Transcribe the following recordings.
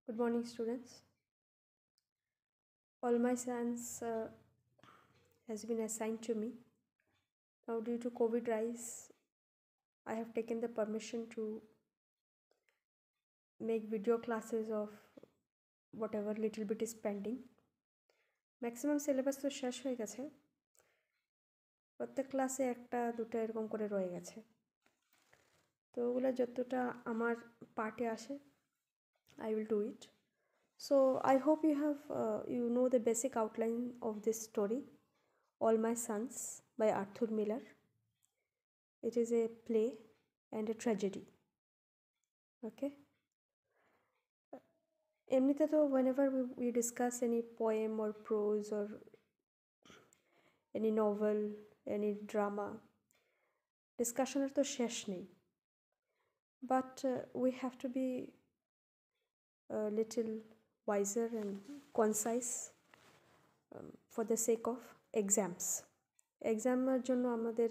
Good morning, students. All my science has been assigned to me. Now, due to COVID rise, I have taken the permission to make video classes of whatever little bit is pending. Maximum syllabus তো শেষ হয়ে গেছে, প্রত্যেক ক্লাসে একটা দুটো এরকম করে রয়ে গেছে, তো ওগুলো যতটা আমার পার্টে আসে I will do it. So I hope you know the basic outline of this story, All My Sons by Arthur Miller. It is a play and a tragedy. Okay. এমনিতে তো whenever we discuss any poem or prose or any novel, any drama, discussion তো শেষ নেই, but we have to be a little wiser and concise for the sake of exams. এক্সামের জন্য আমাদের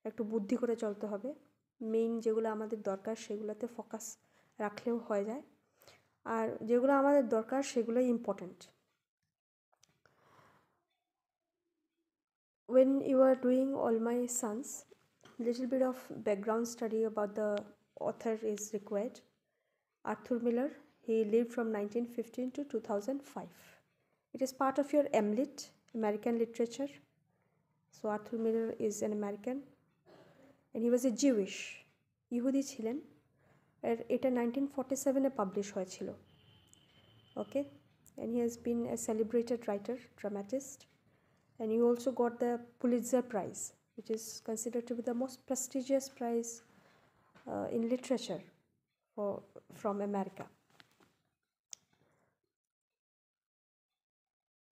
একটু বুদ্ধি করে চলতে হবে, মেইন যেগুলো আমাদের দরকার সেগুলোতে ফোকাস রাখলেও হয়ে যায়, আর যেগুলো আমাদের দরকার সেগুলোই important. When you are doing All My Sons, little bit of background study about the author is required. Arthur Miller, he lived from 1915 to 2005. It is part of your AmLit, American literature. So Arthur Miller is an American and he was a Jewish, ইহুদি ছিলেন, আর এটা 1947-এ publish হয়েছিল। Okay, and he has been a celebrated writer, dramatist, and he also got the Pulitzer Prize, which is considered to be the most prestigious prize in literature from America.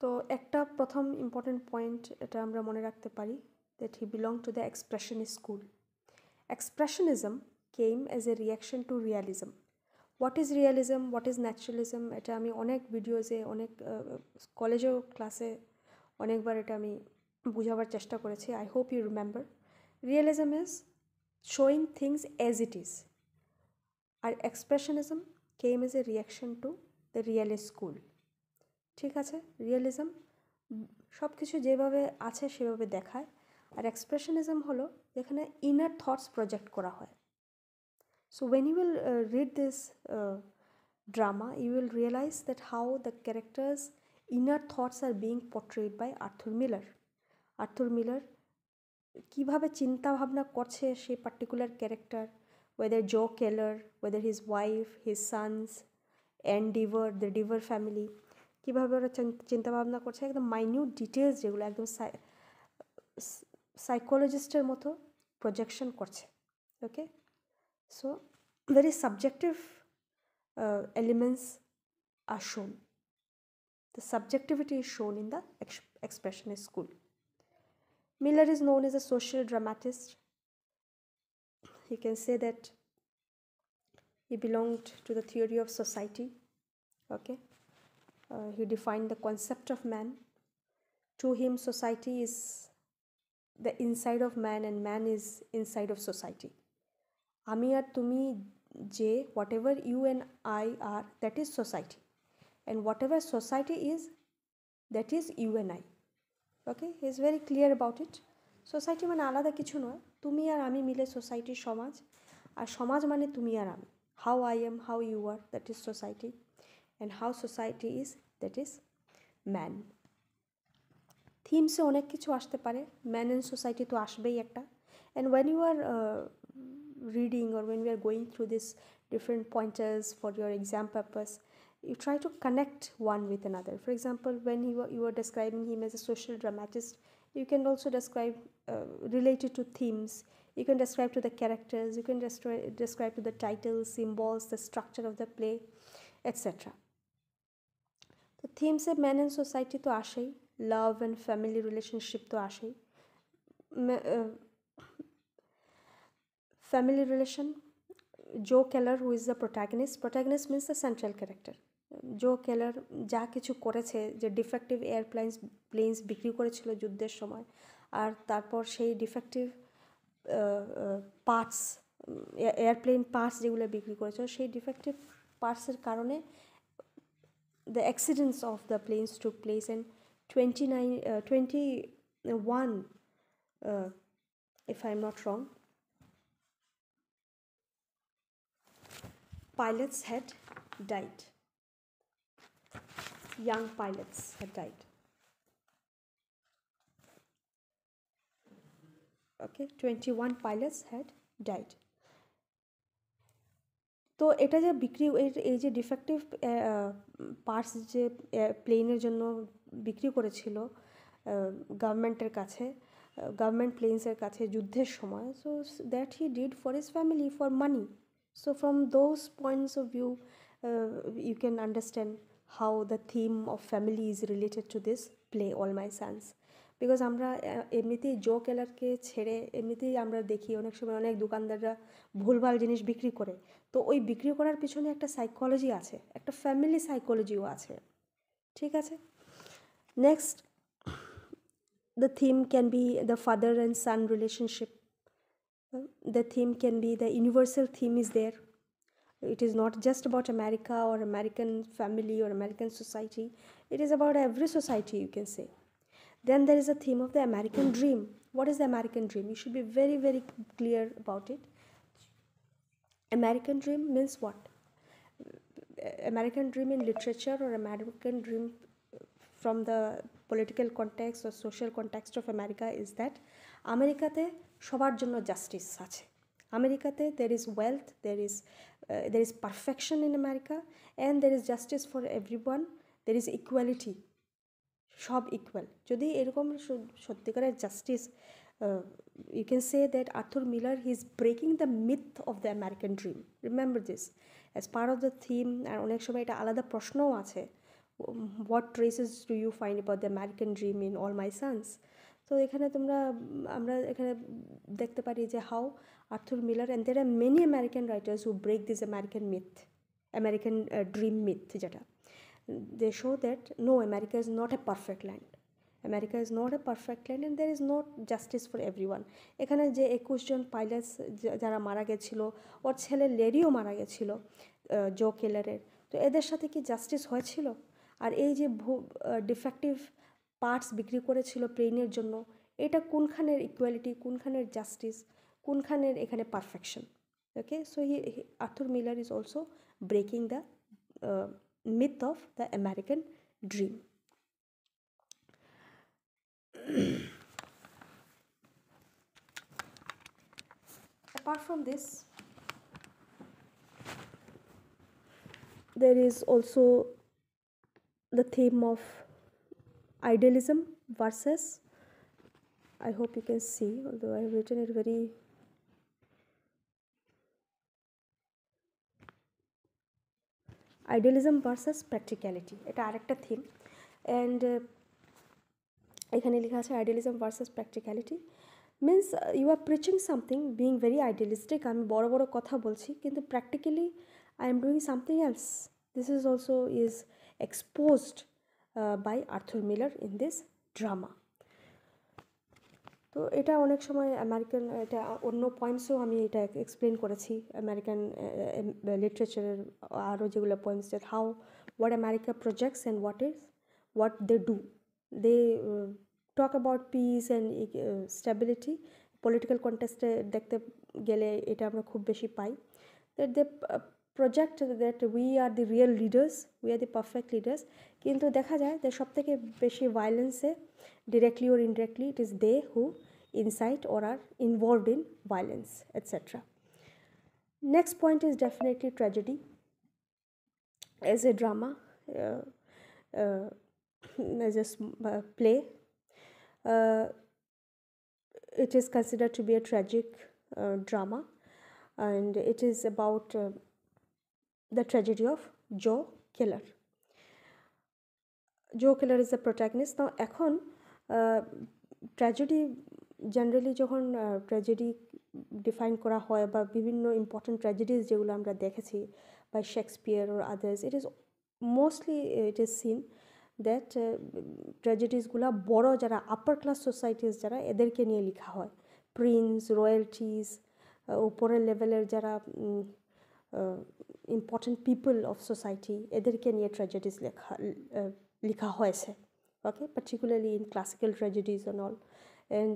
তো একটা প্রথম important point এটা আমরা মনে রাখতে পারি, that he belonged to the expressionist school. Expressionism came as a reaction to realism. What is realism, what is naturalism, এটা আমি অনেক ভিডিওসে, অনেক কলেজেও ক্লাসে অনেকবার এটা আমি বোঝাবার চেষ্টা করেছি। I hope you remember. Realism is showing things as it is. R expressionism came as a reaction to the realist school. ঠিক আছে, রিয়েলিজম সব কিছু যেভাবে আছে সেভাবে দেখায়, আর এক্সপ্রেশনিজম হলো যেখানে ইনার থটস প্রজেক্ট করা হয়। So when you will read this drama, you will realize that how the characters' inner thoughts are being portrayed by Arthur Miller. Arthur Miller কিভাবে চিন্তা ভাবনা করছে সেই particular character, whether Joe Keller, whether his wife, his sons, and Deaver, the Deaver family, কীভাবে ওরা চিন্তা ভাবনা করছে, একদম মাইনিউট ডিটেলস যেগুলো একদম সাইকোলজিস্টের মতো প্রজেকশন করছে। Okay, so very subjective elements are shown. The subjectivity is shown in the expressionist school. Miller is known as a social dramatist. You can say that he belonged to the theory of society. Okay, he defined the concept of man. To him, society is the inside of man and man is inside of society. আমি আর তুমি যে, whatever you and I are, that is society, and whatever society is, that is you and I. Okay, he is very clear about it. Society মানে আলাদা কিছু নয়, তুমি আর আমি মিলে সোসাইটির সমাজ, আর সমাজ মানে তুমি আর আমি। How I am, how you are, that is society, and how society is, that is man. থিমসে অনেক কিছু আসতে পারে, ম্যান অ্যান্ড সোসাইটি তো আসবেই একটা। And when you are reading or when we are going through this different pointers for your exam purpose, you try to connect one with another. For example, when you are describing him as a social dramatist, you can also describe related to themes, you can describe to the characters, you can describe to the titles, symbols, the structure of the play, etc. তো থিমসে man and society তো আসেই, love and family relationship তো আসেই, family relation. Joe Keller, who is the protagonist means the central character. Joe Keller যা কিছু করেছে, যে defective planes বিক্রি করেছিল যুদ্ধের সময়, আর তারপর সেই ডিফেক্টিভ পার্টস এয়ারপ্লেন পার্টস যেগুলো বিক্রি করেছিল সেই ডিফেক্টিভ পার্টসের কারণে the accidents of the planes took place, and 21, if I'm not wrong, pilots had died. Young pilots had died. Okay, 21 pilots had died. তো এটা যে বিক্রি এই যে ডিফেক্টিভ পার্টস যে প্লেনের জন্য বিক্রি করেছিল গভর্নমেন্টের কাছে, গভর্নমেন্ট প্লেন্সের কাছে যুদ্ধের সময়, so that he did for his family, for money. So from those points of view you can understand how the theme of family is related to this play All My Sons. Because আমরা এমনিতেই জো কেলারকে ছেড়ে এমনিতেই আমরা দেখি অনেক সময় অনেক দোকানদাররা ভুলভাল জিনিস বিক্রি করে, তো ওই বিক্রি করার পিছনে একটা সাইকোলজি আছে, একটা ফ্যামিলি সাইকোলজিও আছে. ঠিক আছে, next, the theme can be the father and son relationship. The theme can be, the universal theme is there. It is not just about America or American family or American society, it is about every society, you can say. Then there is a theme of the American dream. What is the American dream? You should be very, very clear about it. American dream means what? American dream in literature, or American dream from the political context or social context of America is that আমেরিকাতে সবার জন্য justice আছে. আমেরিকাতে there is wealth, there is perfection in America, and there is justice for everyone, there is equality, সব equal. যদি এরকম সত্যিকারের justice, you can say that Arthur Miller, he is breaking the myth of the American dream. Remember this as part of the theme. আর অনেক সময় এটা আলাদা প্রশ্নও আছে, what traces do you find about the American dream in All My Sons? তো এখানে আমরা এখানে দেখতে পারি যে how Arthur Miller, and there are many American writers who break this American myth, American dream myth, যেটা they show that no, America is not a perfect land. America is not a perfect land, and there is no justice for everyone. এখানে যে 21 জন pilots যারা মারা গেছিল, ওর ছেলে লেরিও মারা গেছিল জো কেলারের, তো এদের সাথে কি জাস্টিস হয়েছিল? আর এই যে ডিফেক্টিভ পার্টস বিক্রি করেছিল প্লেনের জন্য, এটা কোনখানের ইকুয়ালিটি, কোনখানের জাস্টিস, কোনখানের এখানে perfection? Okay, so Arthur Miller is also breaking the myth of the American dream. Apart from this, there is also the theme of idealism versus, I hope you can see, although I have written it very idealism versus practicality, এটা আরেকটা theme. And এখানে লেখা আছে idealism versus practicality means you are preaching something, being very idealistic, আমি বড় বড় কথা বলছি, কিন্তু practically I am doing something else. This is also is exposed by Arthur Miller in this drama. তো এটা অনেক সময় আমেরিকান, এটা অন্য পয়েন্টসও আমি এটা এক্সপ্লেন করেছি আমেরিকান লিটারেচারের আরও যেগুলো points, that how what America projects and what they do, they talk about peace and stability. Political কন্টেক্সটে দেখতে গেলে এটা আমরা খুব বেশি পাই, that they project that we are the real leaders, we are the perfect leaders, কিন্তু দেখা যায় যে সবথেকে বেশি ভায়োলেন্সে directly or indirectly it is they who incite or are involved in violence, etc. Next point is definitely tragedy as a drama, as a play. It is considered to be a tragic drama, and it is about the tragedy of Joe Keller. Joe Keller is the protagonist. Now এখন tragedy generally যখন tragedy define করা হয় বা বিভিন্ন important tragedies যেগুলো আমরা দেখেছি by Shakespeare or others, it is mostly it is seen that ট্র্যাজেডিসগুলো বড় যারা আপার ক্লাস সোসাইটিস যারা এদেরকে নিয়ে লেখা হয়, প্রিন্স, রয়্যালটিস, উপরের লেভেলের যারা ইম্পর্টেন্ট পিপল অফ সোসাইটি এদেরকে নিয়ে ট্র্যাজেডিস লেখা হয়েছে, okay, particularly in classical tragedies and all. And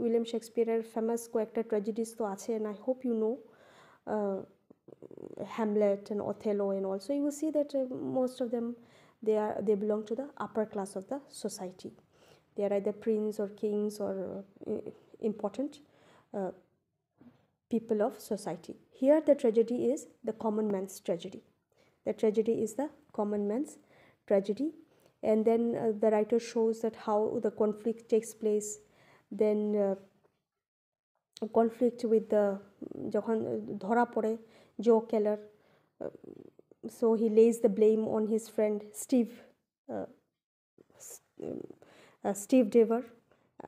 William শেক্সপিয়ারের ফেমাস কয়েকটা ট্র্যাজেডিস তো আছে, and I hope you know Hamlet and Othello and also you will see that most of them they belong to the upper class of the society. They are either prince or kings or important people of society. Here the tragedy is the common man's tragedy. The tragedy is the common man's tragedy, and then the writer shows that how the conflict takes place, then conflict with the যখন ধরা পড়ে জো কেলার, so he lays the blame on his friend Steve Dever.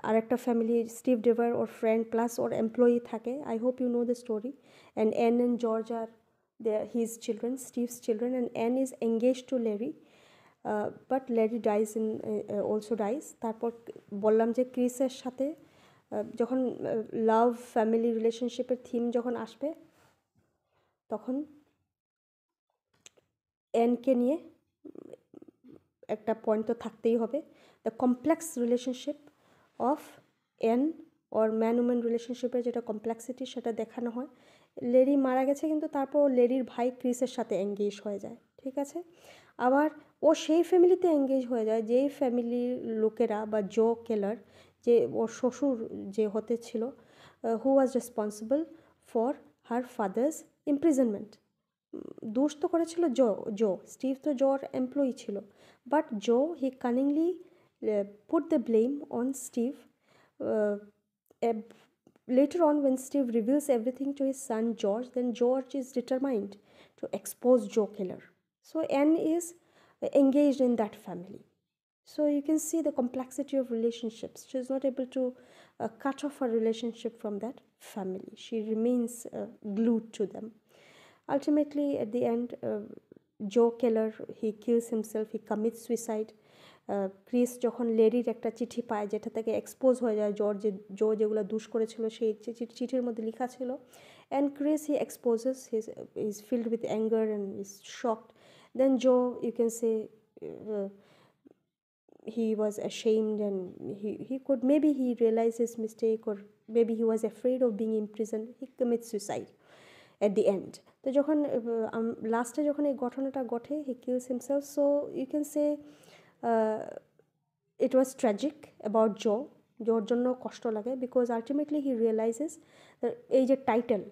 আর একটা family Steve Dever ওর friend plus ওর employee থাকে, I hope you know the story. And Ann and George are his children, Steve's children, and Ann is engage to Larry, but Larry dies in also dies. তারপর বললাম যে ক্রিসের সাথে যখন লাভ family রিলেশনশিপের theme যখন আসবে তখন অ্যানকে নিয়ে একটা পয়েন্ট তো থাকতেই হবে, the complex relationship of Ann or man woman রিলেশনশিপের যেটা কমপ্লেক্সিটি সেটা দেখানো হয়। লেরি মারা গেছে কিন্তু তারপর লেরির ভাই ক্রিসের সাথে এঙ্গেজ হয়ে যায়, ঠিক আছে। আবার ও সেই ফ্যামিলিতে এঙ্গেজ হয়ে যায় যেই ফ্যামিলির লোকেরা বা জো কেলার, যে ওর শ্বশুর যে হতে ছিল, who was responsible for her father's imprisonment. দোষ তো করেছিল জো, স্টিভ তো জোর এমপ্লয়ি ছিল, but Joe he cunningly put the blame on Steve. Later on when Steve reveals everything to his son George, then George is determined to expose Joe killer. So Anne is engaged in that family. So you can see the complexity of relationships. She is not able to cut off her relationship from that family. She remains glued to them. Ultimately at the end, Joe Keller, he kills himself, he commits suicide. Chris যখন লেরির একটা চিঠি পায় যেটা থেকে expose হয়ে যায় জো যেগুলো দুষ করেছিল সেই চিঠির মধ্যে লেখা ছিল, and Chris he exposes is filled with anger and is shocked. Then Joe you can say he was ashamed and he could, maybe he realized his mistake or maybe he was afraid of being imprisoned, he commits suicide at the end. তো যখন লাস্টে যখন এই ঘটনাটা ঘটে he kills himself. So you can say it was tragic about Joe. জোর জন্য কষ্ট লাগে because ultimately he realizes that এই যে title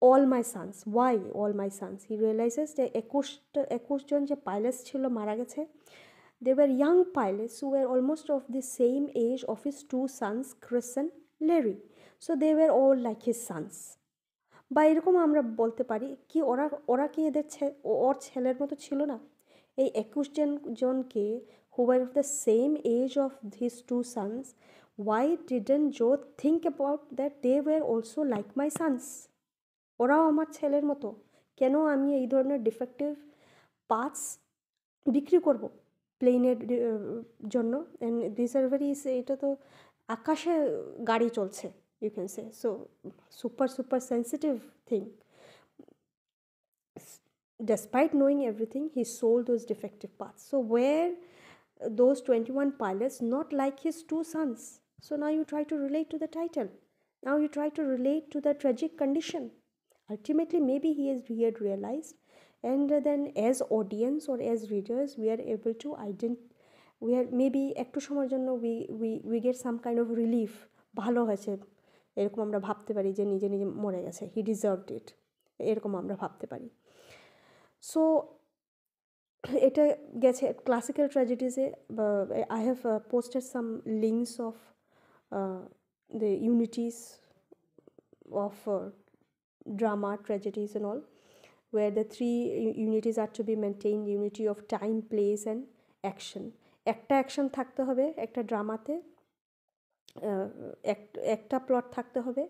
all my sons, why all my sons, he realizes যে 21 জন যে পাইলটস ছিল মারা গেছে, they were young pilots who were almost of the same age of his two sons Chris and Larry, so they were all like his sons. বা এরকম আমরা বলতে পারি কি ওরা কি ওর ছেলের মতো ছিল না? এই 21 জনকে who were of the same age of his two sons, why didn't Joe think about that they were also like my sons? ওরাও আমার ছেলের মতো, কেন আমি এই ধরনের ডিফেক্টিভ পার্টস বিক্রি করব প্লেনের জন্য? অ্যান্ড দিস আর ভেরি, এটা তো আকাশে গাড়ি চলছে, you can say, so super sensitive thing. Despite knowing everything, he sold those defective parts. So where those 21 pilots not like his two sons? So now you try to relate to the title, now you try to relate to the tragic condition. Ultimately maybe he had realized, and then as audience or as readers we are able to we are maybe একটু সময়ের জন্য we get some kind of relief, ভালো হয়েছে এরকম আমরা ভাবতে পারি যে নিজে নিজে মরে গেছে, he deserved it, এরকম আমরা ভাবতে পারি। সো এটা গেছে ক্লাসিক্যাল ট্র্যাজেডিসে। I have posted some links of the unities of drama, tragedies and all, where the three unities are to be maintained: unity of time, place and action. একটা action থাকতে হবে একটা ড্রামাতে, একটা প্লট থাকতে হবে,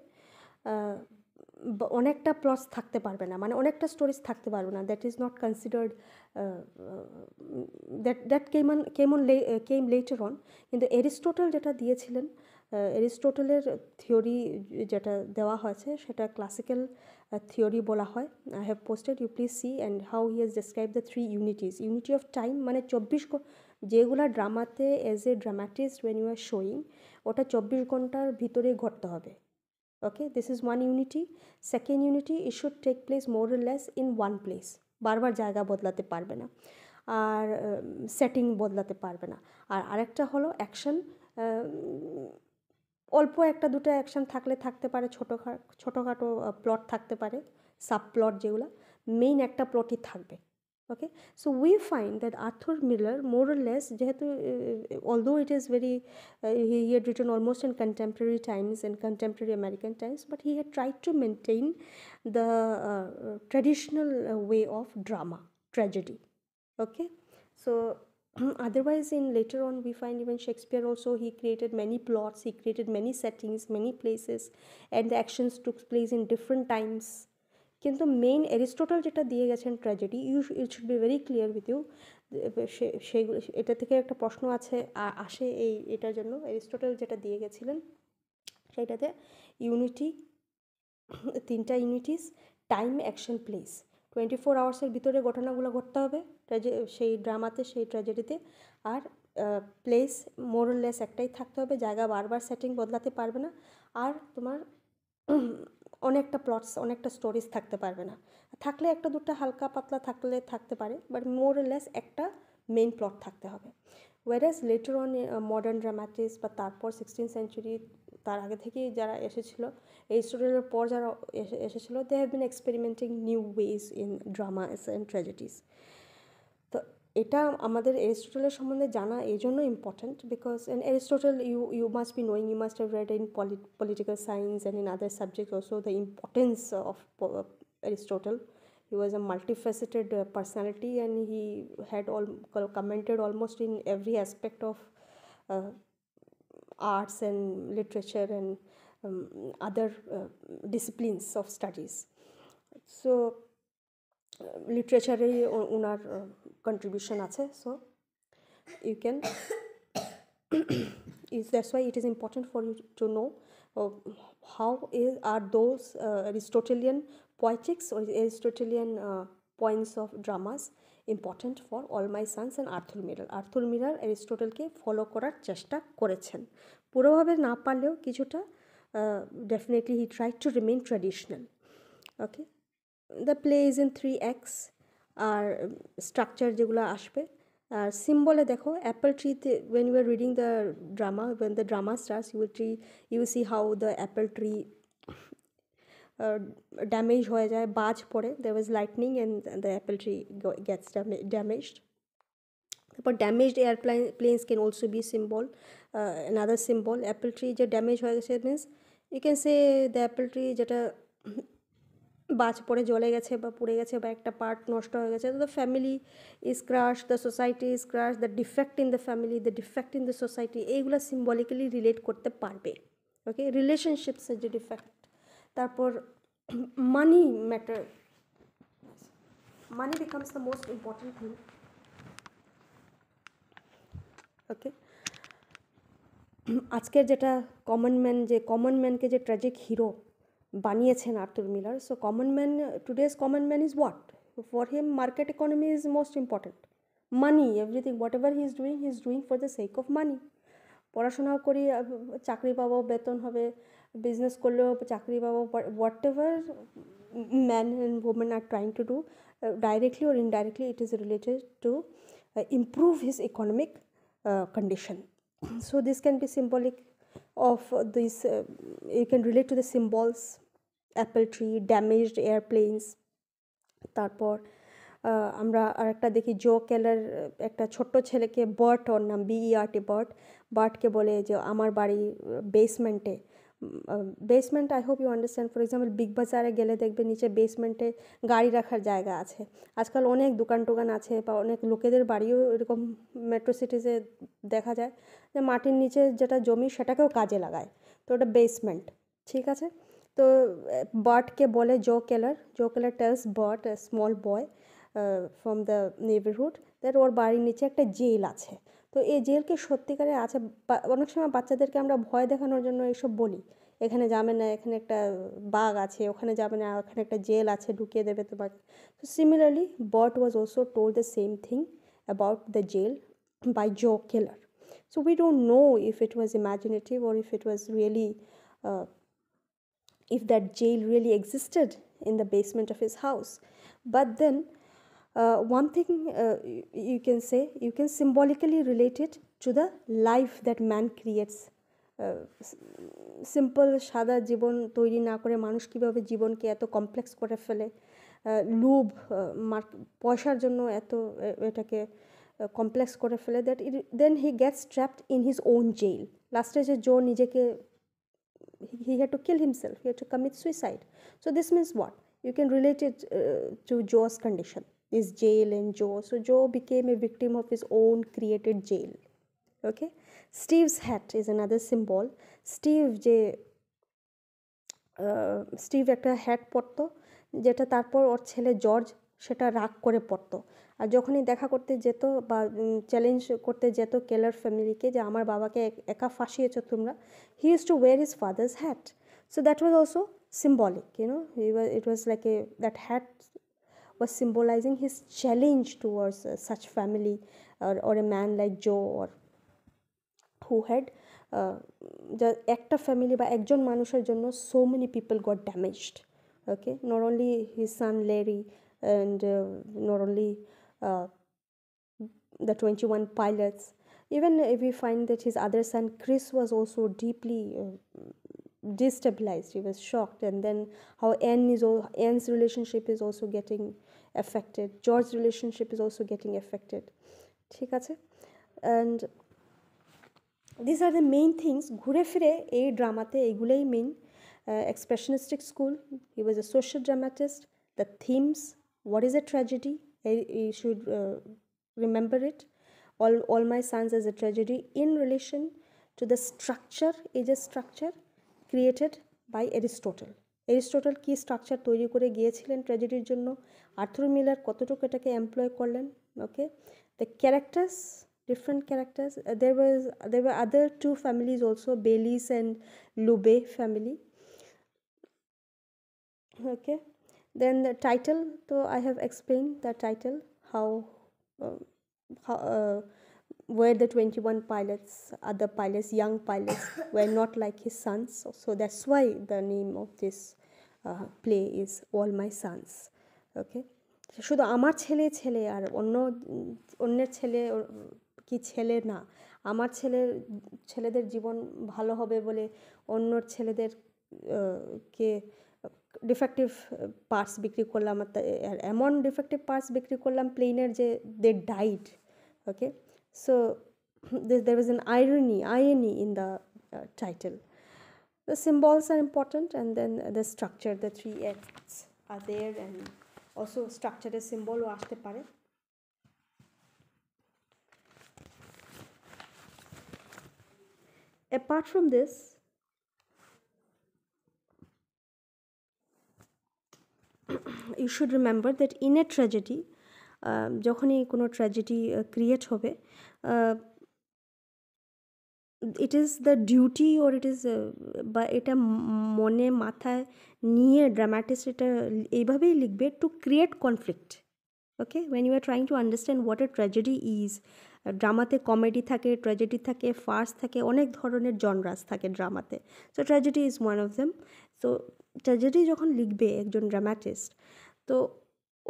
অনেকটা প্লটস থাকতে পারবে না, মানে অনেকটা স্টোরিজ থাকতে পারবে না, that is not considered, that came letter on. কিন্তু অ্যারিস্টটল যেটা দিয়েছিলেন এরিস্টটলের থিওরি যেটা দেওয়া হয়েছে সেটা ক্লাসিক্যাল থিওরি বলা হয়। I have posted, you please see and how he has describe the 3 unities. Unity of time মানে 24 যেগুলা ড্রামাতে as a dramatist when you are showing, ওটা 24 ঘন্টার ভিতরে ঘটতে হবে। Okay, this is one unity. Second unity, it should take place more or less in one place, বারবার জায়গা বদলাতে পারবে না, আর সেটিং বদলাতে পারবে না। আর আরেকটা হলো অ্যাকশন, অল্প একটা দুটো অ্যাকশন থাকলে থাকতে পারে, ছোটোখাটো প্লট থাকতে পারে, সাব প্লট যেগুলো, মেইন একটা প্লটই থাকবে। Okay, so we find that Arthur Miller more or less, যেহেতু although it is very he had written almost in contemporary times and contemporary American times, but he had tried to maintain the traditional way of drama, tragedy. Okay, so otherwise in later on we find even Shakespeare also, he created many plots, he created many settings, many places, and the actions took place in different times. কিন্তু main Aristotle যেটা দিয়ে গেছেন tragedy, it should be very clear with you, সেগুলো এটা থেকে একটা প্রশ্ন আসে এটার জন্য। এরিস্টটল যেটা দিয়ে গেছিলেন সেটাতে ইউনিটি, 3টা ইউনিটিস, টাইম, অ্যাকশন, প্লেস, 24 আওয়ার্সের ভিতরে ঘটনাগুলো ঘটতে হবে সেই ড্রামাতে, সেই ট্র্যাজেডিতে। আর প্লেস মোর অর লেস একটাই থাকতে হবে, জায়গা বারবার সেটিং বদলাতে পারবে না। আর তোমার অনেকটা প্লটস, অনেকটা স্টোরিজ থাকতে পারবে না, থাকলে একটা দুটো হালকা পাতলা থাকতে পারে, বাট মোর অর লেস একটা মেইন প্লট থাকতে হবে। Warsaw letter on modern dramatist বা তারপর 16th সেঞ্চুরি, তার আগে থেকেই যারা এসেছিলো, এরিস্টটলের পর যারা এসেছিলো, they have been experimenting new ways in dramas and tragedies. তো এটা আমাদের এরিস্টটলের সম্বন্ধে জানা এই জন্য important, because in Aristotle you must be knowing, you must have read in political science and in other subjects also the importance of Aristotle. He was a multifaceted personality, and he had commented almost in every aspect of arts and literature and other disciplines of studies. So literature owner contribution আছে, so you can that's why it is important for you to know how are those Aristotelian poetics or Aristotelian points of dramas important for All My Sons and Arthur Miller. Arthur Miller অ্যারিস্টটলকে follow করার চেষ্টা করেছেন, পুরোভাবে না পারলেও কিছুটা, definitely he tried to remain traditional. Okay, the play is in 3 acts, আর structure যেগুলো আসবে। আর সিম্বলে দেখো, অ্যাপল ট্রিতে when you are reading the drama, when the drama starts, you will see how the apple tree damage হয়ে যায়, বাজ পড়ে, there was lightning and the apple tree gets damaged. তারপর damaged airplanes can also be symbol, another symbol. Apple tree যে damage হয়ে গেছে means you can say the apple tree যেটা বাজ পড়ে জ্বলে গেছে বা পুড়ে গেছে বা একটা পার্ট নষ্ট হয়ে গেছে, the family is crash, the society is crash, the defect in the family, the defect in the society, এইগুলো সিম্বলিক্যালি রিলেট করতে পারবে। ওকে, রিলেশনশিপসের যে ডিফেক্ট। তারপর money matter, money becomes the most important thing. Okay, আজকের যেটা common ম্যানকে যে ট্র্যাজিক হিরো বানিয়েছেন Arthur Miller, so today's common man is what for him? Market economy is most important, money, everything, whatever he is doing for the sake of money. পড়াশোনা করি, চাকরি পাবো, বেতন হবে, বিজনেস করলেও চাকরি পাবো, what ever man and women are trying to do, directly or indirectly it is related to improve his economic condition. So this can be symbolic of this, you can relate to the symbols, apple tree, damaged airplanes. তারপর আমরা আরেকটা দেখি, জো কেলার একটা ছোট্ট ছেলেকে, bird ওর নাম, BERT, বার্টকে বলে যে আমার বাড়ি বেসমেন্টে। Basement, I hope you understand. For example big বাজারে গেলে দেখবে নিচে বেসমেন্টে গাড়ি রাখার জায়গা আছে। আজকাল অনেক দোকান টোকান আছে, বা অনেক লোকেদের বাড়িও এরকম মেট্রো সিটিসে দেখা যায় যে মাটির নিচে যেটা জমি সেটাকেও কাজে লাগায়, তো ওটা বেসমেন্ট। ঠিক আছে, তো বার্টকে বলে Joe Keller tells Bert, small boy from the neighbourhood, that ওর বাড়ির নিচে একটা জেল আছে। তো এই জেলকে সত্যিকারে আছে, অনেক সময় বাচ্চাদেরকে আমরা ভয় দেখানোর জন্য এইসব বলি, এখানে যাবে না, এখানে একটা বাঘ আছে, ওখানে যাবে না, ওখানে একটা জেল আছে, ঢুকিয়ে দেবে তোমাকে। So similarly, Bert was also told the same thing about the jail by Joe Keller. So we don't know if it was imaginative or if it was really, if that jail really existed in the basement of his house. But then one thing you can say, you can symbolically relate it to the life that man creates. Simple সাদা জীবন তৈরি না করে মানুষ কীভাবে জীবনকে এত complex করে ফেলে, লোভ, পয়সার জন্য এত এটাকে কমপ্লেক্স করে ফেলে, that then he gets trapped in his own jail. লাস্টে যে জো নিজেকে, he had to kill himself, he had to commit suicide. So this means what? You can relate it to Joe's condition, this jail and Joe. So Joe became a victim of his own created jail. Okay, Steve's hat is another symbol. Steve একটা hat পরতো, যেটা তারপর ওর ছেলে George সেটা রাগ করে পরতো। আর যখনই দেখা করতে যেত বা চ্যালেঞ্জ করতে যেত কেলার ফ্যামিলিকে যে আমার বাবাকে একা ফাঁসিয়েছ তোমরা, he use to wear his father's hat. So that was also symbolic, it was like that hat was symbolizing his challenge towards such family, or a man like Joe, or who had একটা family বা একজন মানুষের জন্য so many people got damaged. Okay, not only his son Larry, and not only the 21 pilots, even if we find that his other son Chris was also deeply destabilized, he was shocked, and then how Anne's relationship is also getting affected, George's relationship is also getting affected. ঠিক আছে, and these are the main things. ঘুরে ফিরে এই ড্রামাতে এইগুলোই main. expressionistic school, he was a social dramatist, the themes, what is a tragedy, you should remember it, all my sons as a tragedy in relation to the structure, ages structure created by Aristotle. Aristotle কি structure তৈরি করে গিয়েছিলেন ট্র্যাজেডির জন্য, Arthur Miller কতটুকু এটাকে employ করলেন। ওকে, the characters, different characters, there were other two families also, Baylis and Lube family. Okay, then the title, so I have explained the title, how where the 21 pilots, other pilots, young pilots were not like his sons, so that's why the name of this play is All My Sons. Okay, শুধু আমার ছেলে ছেলে আর অন্যের ছেলে কি ছেলে না, আমার ছেলেদের জীবন ভালো হবে বলে অন্যর ছেলেদের কে ডিফেক্টিভ পার্টস বিক্রি করলাম, এমন ডিফেক্টিভ পার্টস বিক্রি করলাম প্লেনের যে they died. Okay, so there was an irony in the title. The symbols are important, and then the structure, the 3 acts are there, and also structure a symbol ও আসতে পারে। Apart from this, you should remember that in a tragedy, যখনই কোনো tragedy create হবে, it is the duty, or it is, বা এটা মনে মাথায় নিয়ে ড্রামাটিস্ট এটা এইভাবেই লিখবে, to create conflict. Okay, when you are trying to understand what a tragedy is, ড্রামাতে কমেডি থাকে, ট্র্যাজেডি থাকে, ফার্স থাকে, অনেক ধরনের জনরাস থাকে ড্রামাতে। So tragedy is one of them. So tragedy যখন লিখবে একজন ড্রামাটিস্ট, তো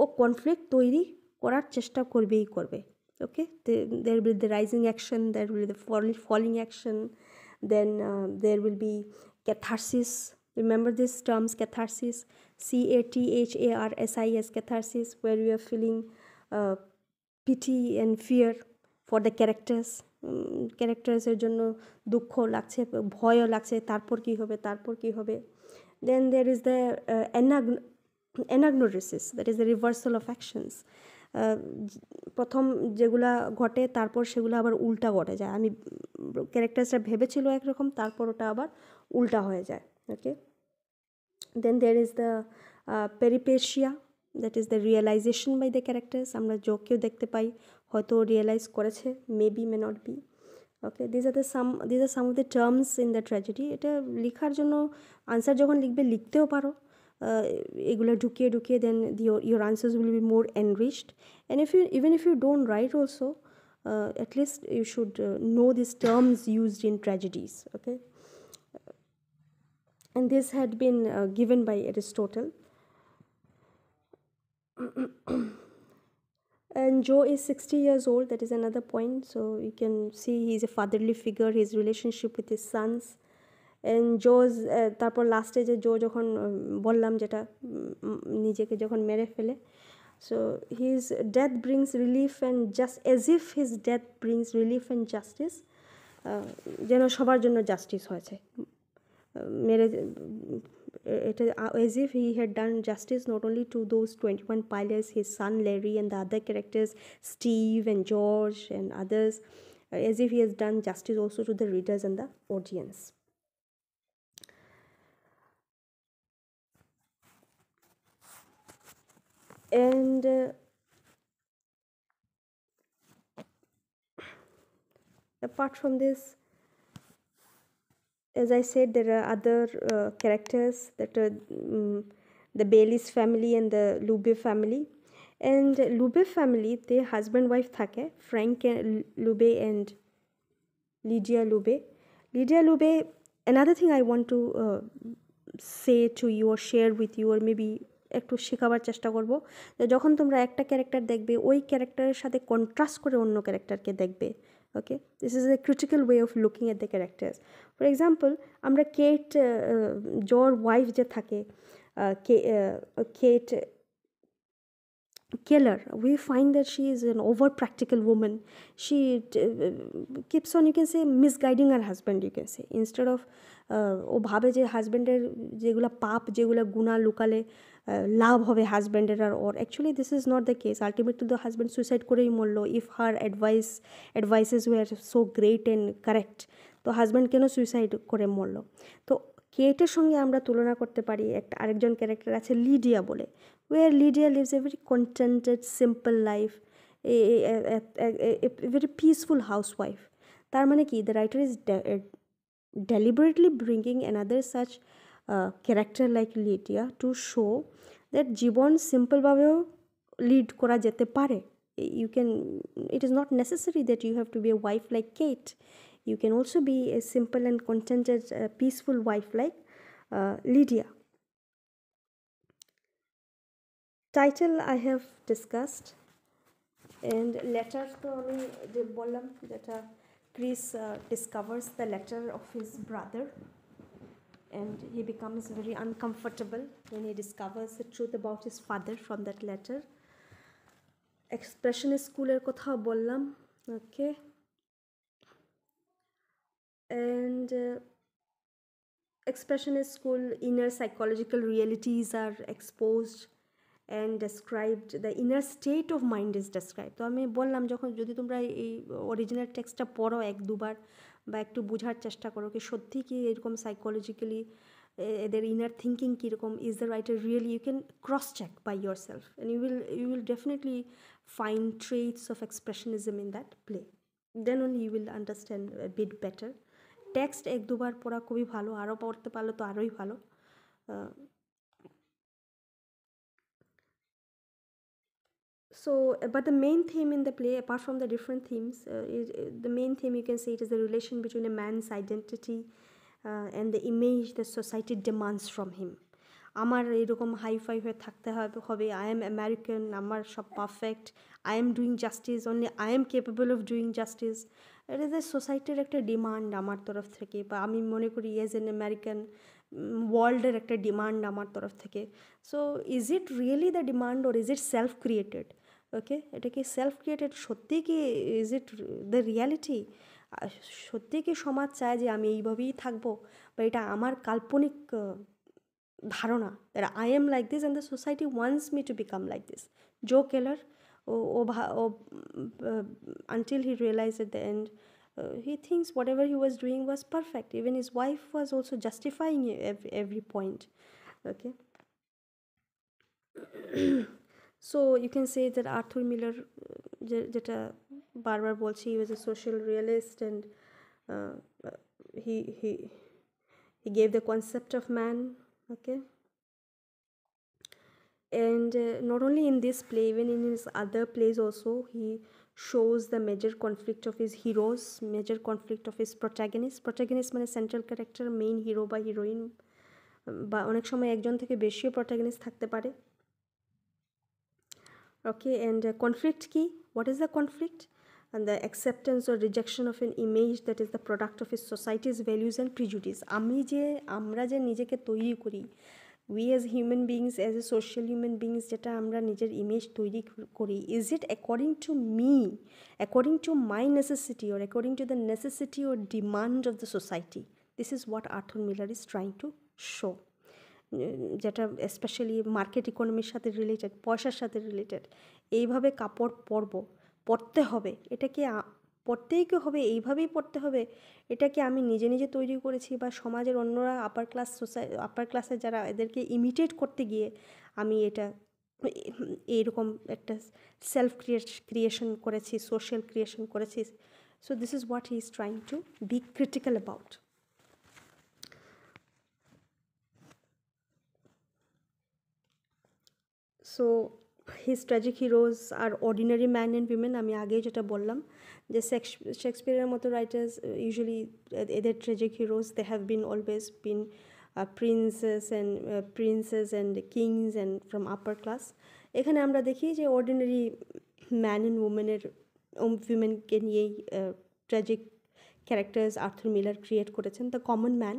ও কনফ্লিক্ট তৈরি করার চেষ্টা করবেই করবে। Okay, there will be the rising action, there will be the falling action, then there will be catharsis. Remember these terms, catharsis, CATHARSIS, catharsis, where you are feeling pity and fear for the characters. ক্যারেক্টার্সের জন্য দুঃখ লাগছে, ভয়ও লাগছে, তারপর কী হবে। Then there is the anagnosis, that is the reversal of actions. প্রথম যেগুলা ঘটে তারপর সেগুলো আবার উল্টা ঘটে যায়, আমি ক্যারেক্টার্সটা ভেবেছিল একরকম, তারপর ওটা আবার উল্টা হয়ে যায়। Okay, then there is the peripeteia, that is the realisation by the characters. আমরা যোগকেও দেখতে পাই, হয়তো রিয়েলাইজ করেছে, maybe may not be. Okay, these are some of the terms in the tragedy. এটা লেখার জন্য আনসার যখন লিখবে লিখতেও পারো, এগুলো ঢুকিয়ে ঢুকিয়ে, then your answers will be more enriched. And even if you don't write also, at least you should know these terms used in tragedies. Okay, and this had been given by Aristotle. And Joe is 60 years old. That is another point. So you can see he's a fatherly figure, his relationship with his sons. And Joe's তারপর লাস্টে যে জো যখন বললাম যেটা নিজেকে যখন মেরে ফেলে, so his death brings relief and just as if his death brings relief and justice, যেন সবার জন্য জাস্টিস হয়েছে, মেরে এটা as if he had done justice not only to those 21 pilots, his son Larry and the other characters Steve and George and others, as if he has done justice also to the readers and the audience. And apart from this, as I said, there are other characters that are the Bailey's family and the Lube family. And Lube family, they husband wife থাকে, Frank Lube and Lydia Lube. Lydia Lube, another thing I want to say to you or share with you, or maybe একটু শেখাবার চেষ্টা করবো, যে যখন তোমরা একটা character দেখবে ওই ক্যারেক্টারের সাথে কন্ট্রাস্ট করে অন্য ক্যারেক্টারকে দেখবে। Okay, this is a critical way of looking at the characters. For example, আমরা কেট, জোর ওয়াইফ যে থাকে, Kate Keller, we find that she is an over practical woman. She keeps on, you can say, misguiding her husband, you can say, instead of ও ভাবে যে হাজব্যান্ডের যেগুলো পাপ, যেগুলো গুণা লুকালে লাভ হবে হাজব্যান্ডের, আর ওর actually this is not the case. Ultimately the husband suicide করেই মরলো। If her advices were so great and correct, তো হাজব্যান্ড কেন সুইসাইড করে মরলো? তো কেটের সঙ্গে আমরা তুলনা করতে পারি একটা আরেকজন ক্যারেক্টার আছে লিডিয়া বলে, where Lydia lives a very contented, simple life, a very peaceful housewife. তার মানে কি, the writer is deliberately bringing another such character like Lydia to show that জীবন সিম্পলভাবেও লিড করা যেতে পারে। You can, it is not necessary that you have to be a wife like Kate. You can also be a simple and contented, peaceful wife like Lydia. Title I have discussed, and letter to আমি যে বললাম, যেটা Chris discovers the letter of his brother and he becomes very uncomfortable when he discovers the truth about his father from that letter. Expressionist স্কুলের কথা বললাম, ওকে, and expressionist school inner psychological realities are exposed and described, the inner state of mind is described. তো আমি বললাম, যখন যদি তোমরা এই অরিজিনাল টেক্সটটা পড়ো এক দুবার বা একটু বোঝার চেষ্টা করো কি সত্যি কি এরকম সাইকোলজিক্যালি এদের ইনার থিঙ্কিং কীরকম, is the writer really, you can cross check by yourself and you will definitely find traits of expressionism in that play. Then only you will understand a bit better. Text এক দুবার পড়া খুবই ভালো, আরও পড়তে পারলে তো আরোই ভালো। So, but the main theme in the play, apart from the different themes, the main theme you can say it is the relation between a man's identity and the image that society demands from him. আমার এরকম hi fi হয়ে থাকতে হবে, I am American, আমার সব perfect, I am doing justice, only I am capable of doing justice. এটা যে সোসাইটির একটা ডিমান্ড আমার তরফ থেকে, বা আমি মনে করি অ্যাজ এন আমেরিকান ওয়ার্ল্ডের একটা ডিমান্ড আমার তরফ থেকে। So is it really the demand or is it self created? Okay, এটা কি সেলফ ক্রিয়েটেড? সত্যি কি ইজ ইট দ্য রিয়ালিটি? সত্যি কি সমাজ চায় যে আমি এইভাবেই থাকবো, বা এটা আমার কাল্পনিক ধারণা, that I am like this and the society wants me to become like this? Joe Keller, until he realized at the end, he thinks whatever he was doing was perfect. Even his wife was also justifying every point. Okay. So you can say that Arthur Miller, যেটা বারবার বলছি he was a social realist and uh, he he he gave the concept of man. Okay, and not only in this play, even in his other plays also, he shows the major conflict of his heroes, major conflict of his protagonist মানে central character, main hero বা heroine, বা অনেক সময় একজন থেকে বেশিও protagonist থাকতে পারে. Okay, and conflict key, what is the conflict? And the acceptance or rejection of an image that is the product of his society's values and prejudice. আমরা যে নিজেকে তৈরি করি, we as human beings, as a social human beings, যেটা আমরা নিজের image তৈরি করি, is it according to me, according to my necessity, or according to the necessity or demand of the society? This is what Arthur Miller is trying to show, যেটা specially market ইকোনমির সাথে related, পয়সার সাথে related. এইভাবে কাপড় পরতে হবে, এটা কি পরতেই কি হবে, এইভাবেই পরতে হবে, এটা কি আমি নিজে নিজে তৈরি করেছি, বা সমাজের অন্যরা আপার ক্লাসে যারা এদেরকে ইমিটেট করতে গিয়ে আমি এটা এইরকম একটা সেলফ ক্রিয়েশন করেছি, সোশ্যাল ক্রিয়েশন করেছি. So this is what he is trying to be critical about. So his tragic heroes are ordinary man and women. আমি আগেই যেটা বললাম যে শেক্সপিয়ারের মতো রাইটার্স ইউজুয়ালি এদের tragic heroes they have been always been princes and kings and from upper class. এখানে আমরা দেখি যে অর্ডিনারি ম্যান অ্যান্ড উইমেনকে নিয়েই tragic characters Arthur Miller create করেছেন. দ্য কমন ম্যান,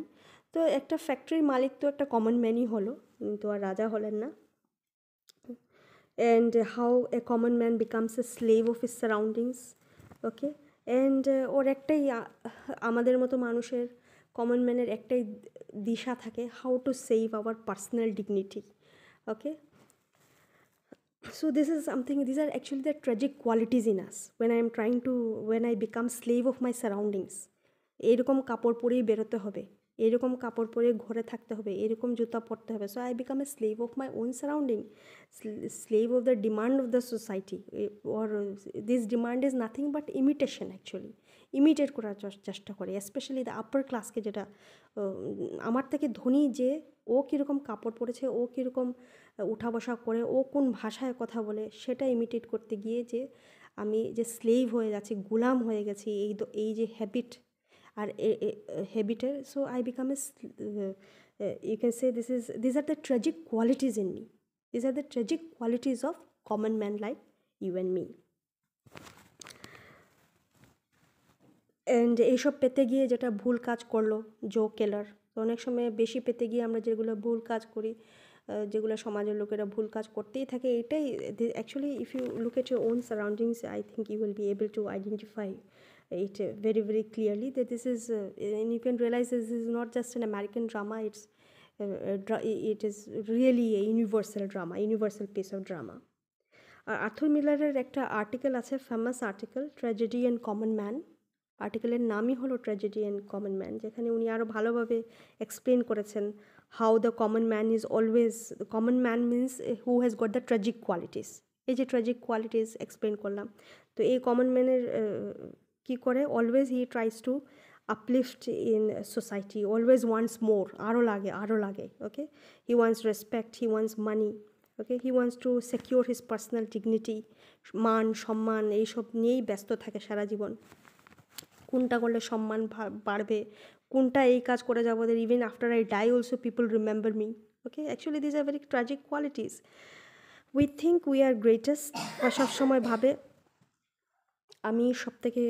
তো একটা ফ্যাক্টরির মালিক তো একটা কমন ম্যানই হলো, তো আর রাজা হলেন না. And how a common man becomes a slave of his surroundings. Okay, and ওর একটাই আমাদের মতো মানুষের কমন ম্যানের একটাই দিশা থাকে, how to save our personal dignity. Okay, so this is something, these are actually the tragic qualities in us when I become slave of my surroundings. এরকম কাপড় পরেই বেরোতে হবে, এরকম কাপড় পরে ঘরে থাকতে হবে, এরকম জুতা পরতে হবে. So I become a slave of my own surrounding, slave of the demand of the society, or this demand is nothing but imitation. Actually imitate করার চেষ্টা করে, স্পেশালি দ্য আপার ক্লাসকে, যেটা আমার থেকে ধনী, যে ও কীরকম কাপড় পরেছে, ও কীরকম উঠা বসা করে, ও কোন ভাষায় কথা বলে, সেটা ইমিটেট করতে গিয়ে যে আমি যে স্লেভ হয়ে যাচ্ছি, গুলাম হয়ে গেছি এই যে হ্যাবিট আর হ্যাবিটের. So I become you can say these are the tragic qualities in me. These are the tragic qualities of common men like you and me. And এইসব পেতে গিয়ে যেটা ভুল কাজ করলো জো কেলার, তো অনেক সময় বেশি পেতে গিয়ে আমরা যেগুলো ভুল কাজ করি, যেগুলো সমাজের লোকেরা ভুল কাজ করতেই থাকে, এটাই actually if you look at your own surroundings, I think you will be able to identify it very clearly that this is and you can realize this is not just an American drama, it is really a universal piece of drama. Arthur মিলারের একটা article আছে, famous article, tragedy and common man. আর্টিকেলের নামই হলো tragedy and common man, যেখানে উনি আরও ভালোভাবে এক্সপ্লেন করেছেন how the common man is always, common man means who has got the tragic qualities. এই যে ট্র্যাজিক কোয়ালিটিস এক্সপ্লেন করলাম, তো এই কমন ম্যানের কী করে, always he tries to uplift in society, always wants more, আরও লাগে. Okay, he wants respect, he wants money. Okay, he wants to secure his personal dignity, মান সম্মান, এইসব নিয়েই ব্যস্ত থাকে সারা জীবন. কোনটা করলে সম্মান বাড়বে, কোনটা এই কাজ করে যাবো, even after I die also people remember me. Okay, actually this are very tragic qualities. We think we are greatest, বা সবসময় ভাবে আমি সব থেকে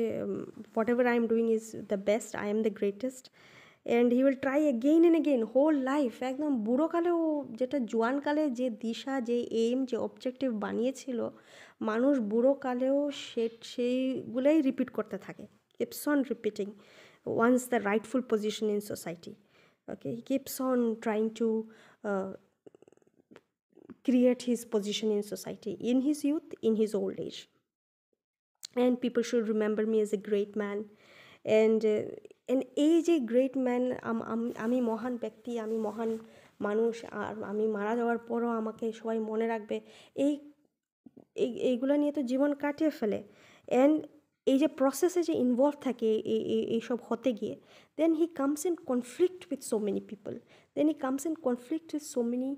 whatever I am doing is the best, I am the greatest. And he will try again and again whole life. একদম বুড়োকালেও, যেটা জোয়ানকালে যে দিশা, যে এইম, যে অবজেক্টিভ বানিয়েছিল, মানুষ বুড়োকালেও সেইগুলোই রিপিট করতে থাকে, keeps on repeating once the rightful position in society. Okay, he keeps on trying to create his position in society, in his youth, in his old age. And people should remember me as a great man. And এই যে great man, আমি মহান ব্যক্তি, আমি মহান মানুষ, আর আমি মারা যাওয়ার পরও আমাকে সবাই মনে রাখবে, এইগুলো নিয়ে তো জীবন কাটিয়ে ফেলে. অ্যান্ড এই যে প্রসেসে যে ইনভলভ থাকে এইসব হতে গিয়ে, then he comes in conflict with so many people, then he comes in conflict with so many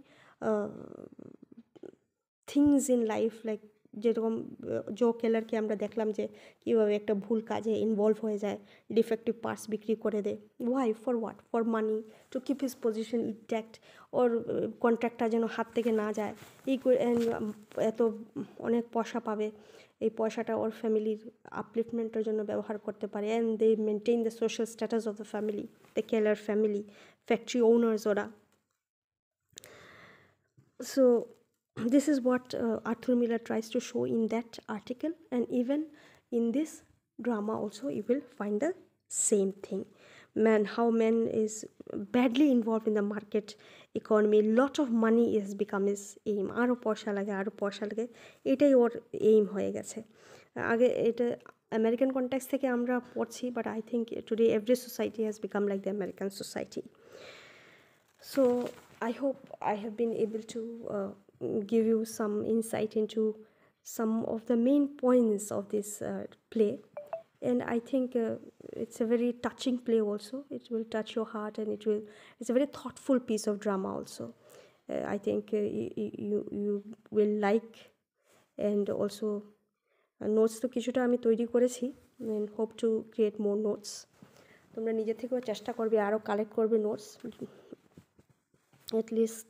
things in life, like যেরকম জো কেলারকে আমরা দেখলাম যে কীভাবে একটা ভুল কাজে ইনভলভ হয়ে যায়, ডিফেক্টিভ পার্টস বিক্রি করে দেয়। Why? For what? For money, to keep his position intact, or কন্ট্রাক্টটা যেন হাত থেকে না যায়, এত অনেক পয়সা পাবে, এই পয়সাটা ওর ফ্যামিলির আপলিফটমেন্টের জন্য ব্যবহার করতে পারে, and they maintain the social status of the family, the Keller family, factory owners ওরা। So this is what Arthur Miller tries to show in that article, and even in this drama also you will find the same thing. How man is badly involved in the market economy, lot of money is become his aim, aro পয়সা লাগে, এটাই ওর aim হয়ে গেছে। আগে এটা American context থেকে আমরা পড়ছি, but I think today every society has become like the American society. So I hope I have been able to give you some insight into some of the main points of this play, and I think it's a very touching play also. It will touch your heart, and it's a very thoughtful piece of drama also. I think you will like, and also notes তো কিছুটা আমি তৈরি করেছি, and hope to create more notes. তোমরা নিজে থেকেও চেষ্টা করবে আরও কালেক্ট করবে নোটস, অ্যাটলিস্ট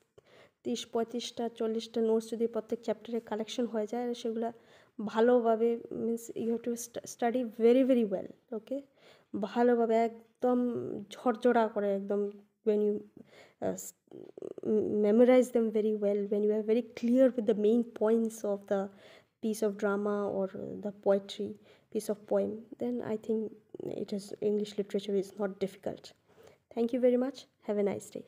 30-35টা 40টা নোটস যদি প্রত্যেক চ্যাপ্টারে কালেকশন হয়ে যায়, সেগুলো ভালোভাবে, means you have to study very very well, okay, ভালোভাবে একদম ঝরঝরা করে, একদম when you memorize them very well, when you are very clear with the main points of the piece of drama or the poetry piece of poem, then I think English literature is not difficult. Thank you very much. Have a nice day.